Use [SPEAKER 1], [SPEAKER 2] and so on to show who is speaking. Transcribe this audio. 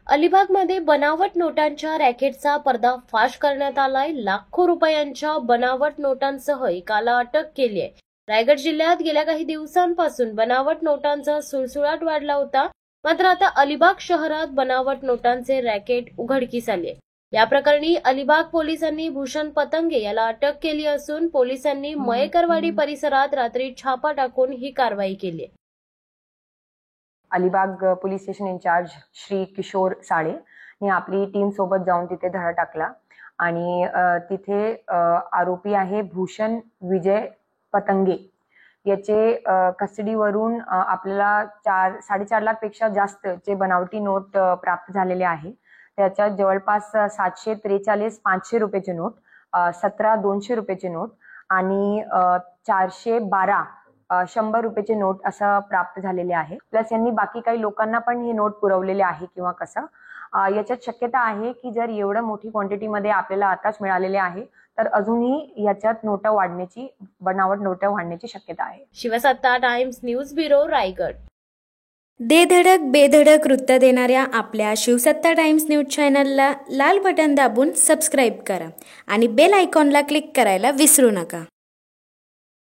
[SPEAKER 1] अलिबागमध्ये बनावट नोटांच्या रॅकेटचा पर्दाफाश करण्यात आलाय। लाखो रुपयांच्या बनावट नोटांसह एकाला अटक केली आहे। रायगड जिल्ह्यात गेल्या काही दिवसांपासून बनावट नोटांचा सुळसुळाट वाढला होता। मात्र आता अलिबाग शहरात बनावट नोटांचे रॅकेट उघडकीस आले। या प्रकरणी अलिबाग पोलिसांनी भूषण पतंगे याला अटक केली असून पोलिसांनी मयेकरवाडी परिसरात रात्री छापा टाकून ही कारवाई केली।
[SPEAKER 2] Alibag police station incharge Shri Kishor Sale ने आपली टीम सोबत जाऊन तिथे धडा टाकला आणि तिथे आरोपी आहे भूषण विजय पतंगे याचे कस्टडीवरून आपल्याला 4.5 लाख पेक्षा जास्त चे बनावटी नोट प्राप्त झालेले आहे। त्याच्यात जवळपास 743 500 रुपयाचे नोट, 17 200 रुपयाचे नोट आणि 412 100 रुपयाचे नोट असं प्राप्त झालेले आहे। प्लस यांनी बाकी काही लोकांना पण हे नोट पुरवलेले आहे किंवा कसं याच्यात शक्यता आहे की जर एवढं मोठी क्वांटिटी मध्ये आपल्याला आताच मिळालेले आहे तर अजूनही याच्यात नोटा वाढण्याची, बनावट नोटा वाढण्याची शक्यता आहे।
[SPEAKER 1] शिवसत्ता टाइम्स न्यूज ब्युरो, रायगड।
[SPEAKER 3] दे धडक बेधडक वृत्त देणाऱ्या आपल्या शिवसत्ता टाइम्स न्यूज चॅनलला लाल बटन दाबून सबस्क्राईब करा आणि बेल आयकॉनला क्लिक करायला विसरू नका।